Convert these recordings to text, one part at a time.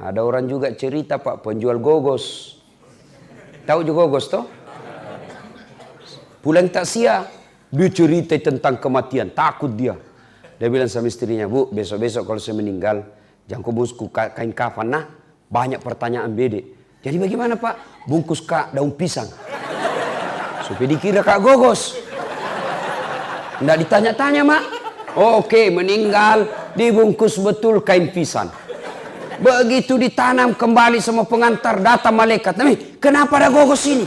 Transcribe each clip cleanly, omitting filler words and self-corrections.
Ada orang juga cerita Pak, penjual gogos. Tahu juga gogos toh? Pulang taksia, dia cerita tentang kematian, takut dia. Dia bilang sama istrinya, Bu, besok-besok kalau saya meninggal, jangan kau bungkus kain kafan. Nah, banyak pertanyaan bede. Jadi bagaimana Pak? Bungkus kak daun pisang. Supaya dikira kak gogos. Nggak ditanya-tanya Mak. Oh, oke, meninggal, dibungkus betul kain pisang. Begitu ditanam kembali semua pengantar, datang malaikat. Nabi, kenapa ada gogos ini?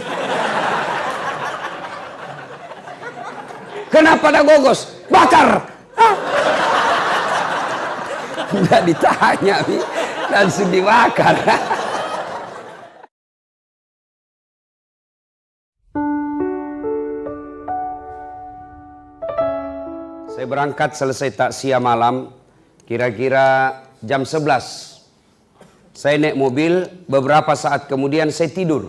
Kenapa ada gogos? Bakar! Nggak ditanya, langsung dibakar. Saya berangkat selesai takziah malam, kira-kira jam 11. Saya naik mobil, beberapa saat kemudian saya tidur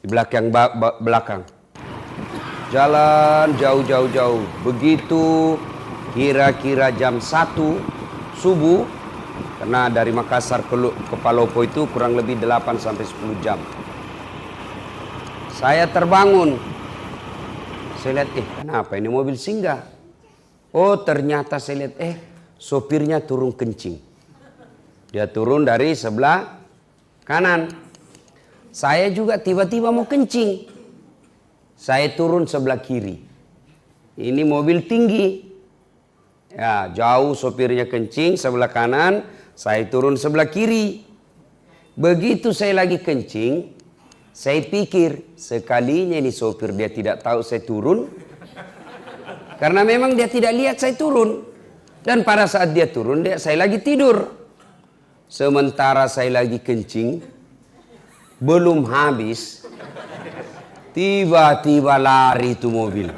di belakang. Jalan jauh. Begitu kira-kira jam 1 subuh, karena dari Makassar ke Palopo itu kurang lebih 8 sampai 10 jam. Saya terbangun. Saya lihat, kenapa ini mobil singgah? Oh, ternyata saya lihat, sopirnya turun kencing. Dia turun dari sebelah kanan. Saya juga tiba-tiba mau kencing. Saya turun sebelah kiri. Ini mobil tinggi. Ya, jauh sopirnya kencing sebelah kanan, saya turun sebelah kiri. Begitu saya lagi kencing, saya pikir sekalinya ini sopir dia tidak tahu saya turun. Karena memang dia tidak lihat saya turun. Dan pada saat dia turun, saya lagi tidur. Sementara saya lagi kencing, belum habis, tiba-tiba lari itu mobil.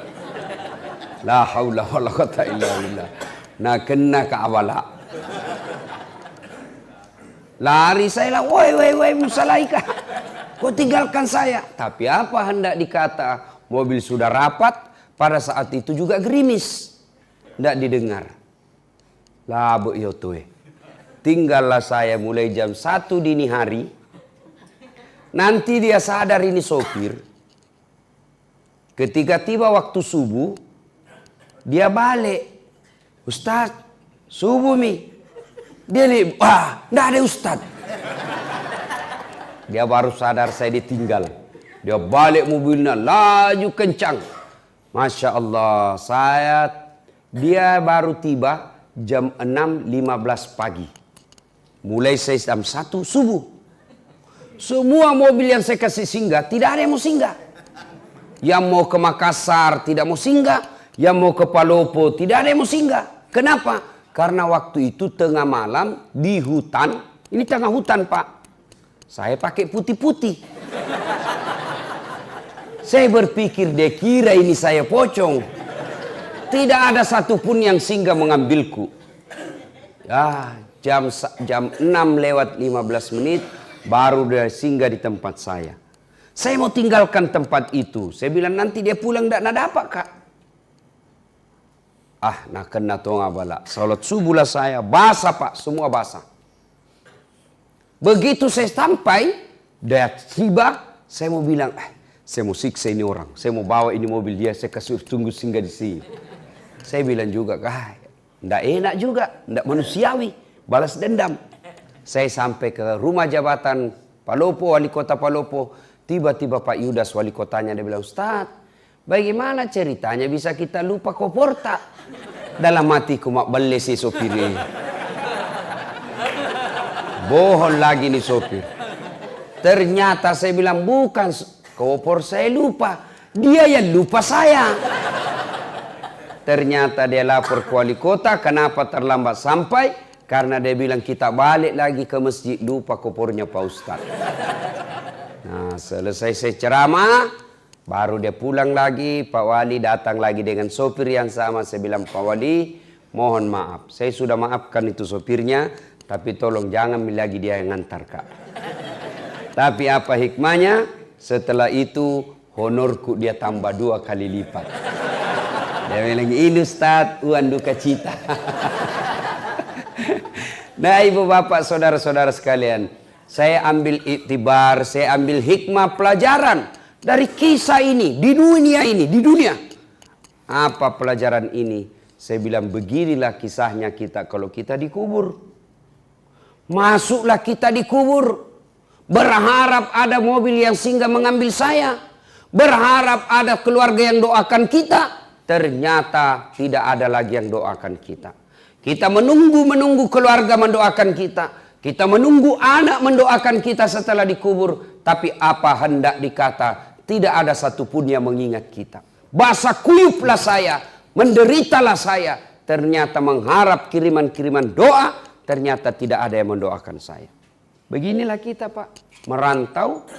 La haula wala quwata illa billah. Nah, kena ke awala. Lari saya lah, woi Musalaika, kau tinggalkan saya. Tapi apa hendak dikata, mobil sudah rapat, pada saat itu juga gerimis. Tidak didengar. Labu yotoe. Tinggallah saya mulai jam 1 dini hari. Nanti dia sadar ini sopir. Ketika tiba waktu subuh, dia balik. Ustaz, subuh mi. Dia lihat, enggak ada Ustaz. Dia baru sadar saya ditinggal. Dia balik mobilnya, laju kencang. Masya Allah, dia baru tiba jam 6.15 pagi. Mulai saya jam 1 subuh. Semua mobil yang saya kasih singgah, tidak ada yang mau singgah. Yang mau ke Makassar tidak mau singgah. Yang mau ke Palopo tidak ada yang mau singgah. Kenapa? Karena waktu itu tengah malam di hutan. Ini tengah hutan Pak. Saya pakai putih-putih. Saya berpikir dia kira ini saya pocong. Tidak ada satupun yang singgah mengambilku. Jam 6:15 baru dia singgah di tempat saya. Saya mau tinggalkan tempat itu. Saya bilang nanti dia pulang tidak dapat Kak. Nak kena tonga bala. Salat subuh lah saya. Basah Pak, semua basah. Begitu saya sampai, dia tiba, saya mau bilang, saya mau siksa ini orang. Saya mau bawa ini mobil dia, saya kasih tunggu singgah di sini. Saya bilang juga, tidak enak juga, tidak manusiawi. Balas dendam. Saya sampai ke rumah jabatan Palopo, wali kota Palopo. Tiba-tiba Pak Yudas wali kotanya, dia bilang, Ustaz, bagaimana ceritanya bisa kita lupa koporta? Dalam hatiku mak beli si sopir ini. Bohong lagi nih sopir. Ternyata saya bilang, bukan kopor saya lupa. Dia yang lupa saya. Ternyata dia lapor ke wali kota, kenapa terlambat sampai? Karena dia bilang kita balik lagi ke masjid, lupa kopornya Pak Ustaz. Nah, selesai saya ceramah, baru dia pulang lagi, Pak Wali datang lagi dengan sopir yang sama. Saya bilang, Pak Wali, mohon maaf. Saya sudah maafkan itu sopirnya, tapi tolong jangan lagi dia yang ngantar Kak. Tapi apa hikmahnya? Setelah itu, honorku dia tambah 2 kali lipat. Dia bilang, ini Ustaz, uang duka cita. Nah, ibu bapak, saudara-saudara sekalian, Saya ambil iktibar, saya ambil hikmah pelajaran dari kisah ini, di dunia. Apa pelajaran ini? Saya bilang beginilah kisahnya kita kalau kita dikubur. Masuklah kita dikubur. Berharap ada mobil yang singgah mengambil saya. Berharap ada keluarga yang doakan kita. Ternyata tidak ada lagi yang doakan kita. Kita menunggu keluarga mendoakan kita. Kita menunggu anak mendoakan kita setelah dikubur. Tapi apa hendak dikata, tidak ada satupun yang mengingat kita. Basah kuyuplah saya, menderitalah saya. Ternyata mengharap kiriman-kiriman doa, ternyata tidak ada yang mendoakan saya. Beginilah kita, Pak, merantau.